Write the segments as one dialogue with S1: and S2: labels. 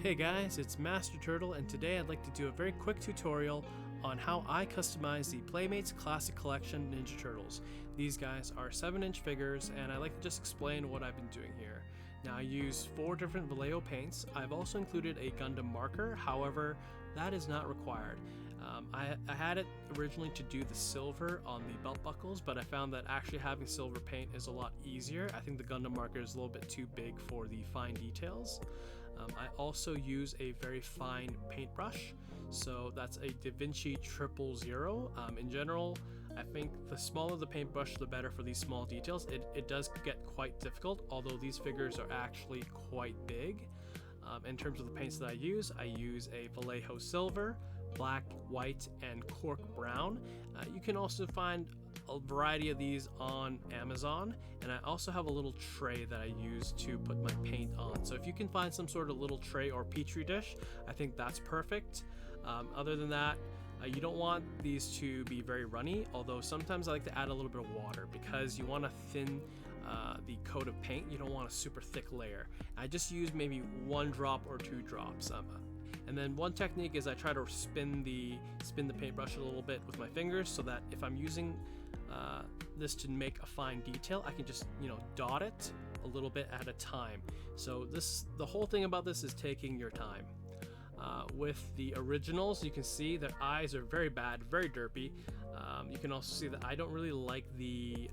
S1: Hey guys, it's Master Turtle, and today I'd like to do a very quick tutorial on how I customize the Playmates Classic Collection Ninja Turtles. These guys are 7-inch figures, and I'd like to just explain what I've been doing here. Now, I use 4 different Vallejo paints. I've also included a Gundam marker, however, that is not required. I had it originally to do the silver on the belt buckles, but I found that actually having silver paint is a lot easier. I think the Gundam marker is a little bit too big for the fine details. I also use a very fine paintbrush, so that's a Vinci 000. In general, I think the smaller the paintbrush, the better for these small details. It does get quite difficult, although these figures are actually quite big. In terms of the paints that I use a Vallejo silver, black, white, and Cork brown. You can also find a variety of these on Amazon, and I also have a little tray that I use to put my paint on. So if you can find some sort of little tray or petri dish, I think that's perfect. Other than that, you don't want these to be very runny, although sometimes I like to add a little bit of water because you want to thin the coat of paint. You don't want a super thick layer. I just use maybe 1 drop or 2 drops. And then one technique is I try to spin the paintbrush a little bit with my fingers, so that if I'm using this to make a fine detail, I can just dot it a little bit at a time. So the whole thing about this is taking your time. With the originals, you can see their eyes are very bad, very derpy. You can also see that I don't really like the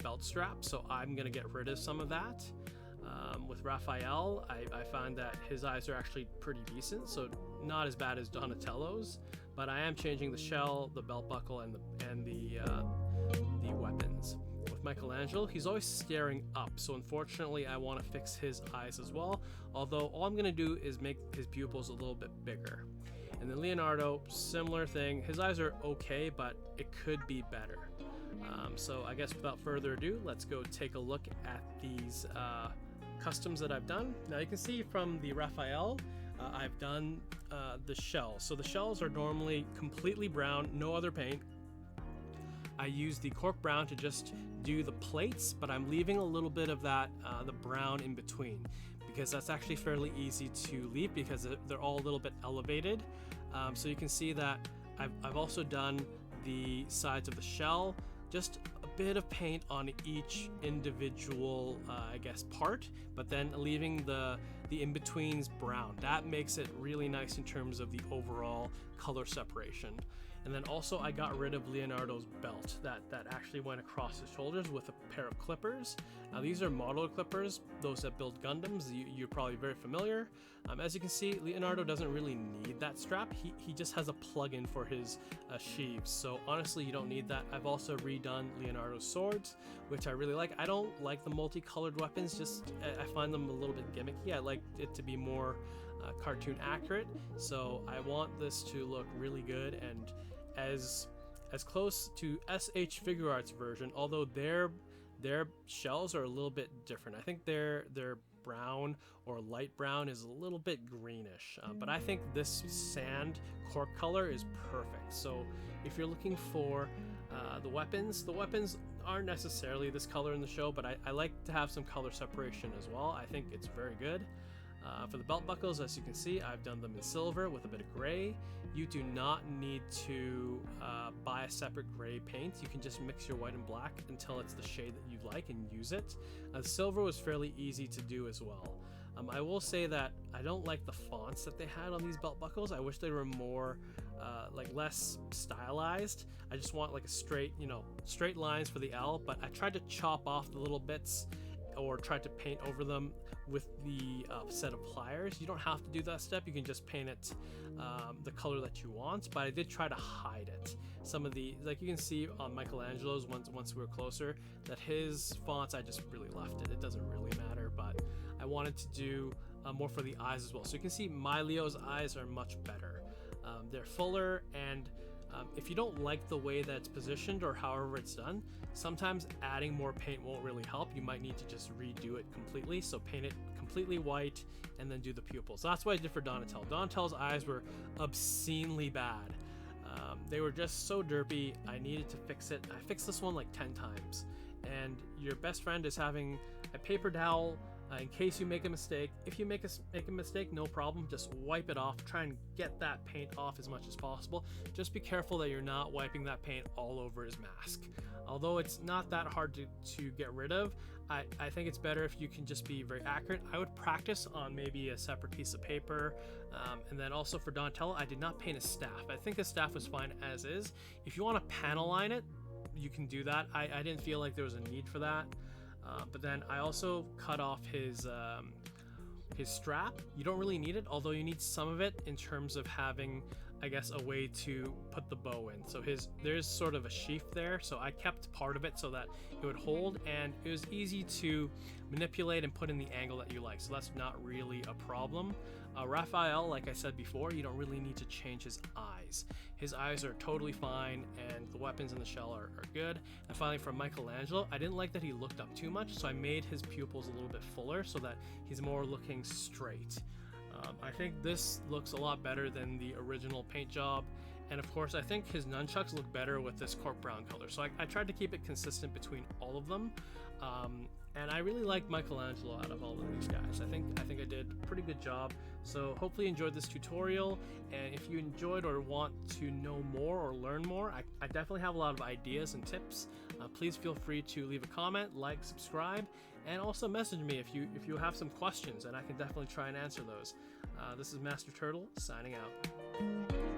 S1: belt strap, so I'm gonna get rid of some of that. With Raphael, I find that his eyes are actually pretty decent, so not as bad as Donatello's, but I am changing the shell, the belt buckle, and the weapons. With Michelangelo, he's always staring up, so unfortunately I want to fix his eyes as well, although all I'm going to do is make his pupils a little bit bigger. And then Leonardo, similar thing. His eyes are okay, but it could be better. So I guess without further ado, let's go take a look at these customs that I've done. Now you can see from the Raphael, I've done the shells. So the shells are normally completely brown, no other paint. I use the Cork brown to just do the plates, but I'm leaving a little bit of that, the brown in between, because that's actually fairly easy to leave because they're all a little bit elevated. So you can see that I've also done the sides of the shell, just a bit of paint on each individual, I guess, part, but then leaving the in-betweens brown. That makes it really nice in terms of the overall color separation. And then also I got rid of Leonardo's belt that actually went across his shoulders with a pair of clippers. Now these are model clippers, those that build Gundams. You're probably very familiar. As you can see, Leonardo doesn't really need that strap. He just has a plug-in for his sheaves. So honestly, you don't need that. I've also redone Leonardo's swords, which I really like. I don't like the multicolored weapons, just I find them a little bit gimmicky. I like it to be more cartoon accurate. So I want this to look really good and as close to SH Figure Arts version, although their shells are a little bit different. I think their brown or light brown is a little bit greenish, but I think this sand Cork color is perfect. So if you're looking for the weapons aren't necessarily this color in the show, but I like to have some color separation as well. I think it's very good. For the belt buckles, as you can see, I've done them in silver with a bit of gray. You do not need to buy a separate gray paint. You can just mix your white and black until it's the shade that you like and use it. The silver was fairly easy to do as well. I will say that I don't like the fonts that they had on these belt buckles. I wish they were more less stylized. I just want like a straight lines for the L, but I tried to chop off the little bits or tried to paint over them with the set of pliers. You don't have to do that step. You can just paint it the color that you want, but I did try to hide it. Some of the, like you can see on Michelangelo's once we were closer, that his fonts, I just really left it. It doesn't really matter, but I wanted to do more for the eyes as well. So you can see my Leo's eyes are much better. They're fuller, and if you don't like the way that it's positioned or however it's done, sometimes adding more paint won't really help. You might need to just redo it completely. So paint it completely white and then do the pupils. So that's what I did for Donatello. Donatello's eyes were obscenely bad. They were just so derpy. I needed to fix it. I fixed this one like 10 times. And your best friend is having a paper towel in case you make a mistake. If you make a mistake, no problem, just wipe it off. Try and get that paint off as much as possible. Just be careful that you're not wiping that paint all over his mask. Although it's not that hard to get rid of, I think it's better if you can just be very accurate. I would practice on maybe a separate piece of paper. And then also for Donatello, I did not paint his staff. I think his staff was fine as is. If you want to panel line it, you can do that. I didn't feel like there was a need for that. But then I also cut off his strap. You don't really need it, although you need some of it in terms of having, I guess, a way to put the bow in. So there's sort of a sheath there, so I kept part of it so that it would hold, and it was easy to manipulate and put in the angle that you like, so that's not really a problem. Raphael, like I said before, you don't really need to change his eyes. His eyes are totally fine, and the weapons in the shell are good. And finally, from Michelangelo, I didn't like that he looked up too much, so I made his pupils a little bit fuller so that he's more looking straight. I think this looks a lot better than the original paint job, and of course I think his nunchucks look better with this cork brown color, so I tried to keep it consistent between all of them. And I really like Michelangelo out of all of these guys. I think I did a pretty good job. So hopefully you enjoyed this tutorial, and if you enjoyed or want to know more or learn more, I definitely have a lot of ideas and tips. Please feel free to leave a comment, like, subscribe, and also message me if you have some questions, and I can definitely try and answer those. This is Master Turtle signing out.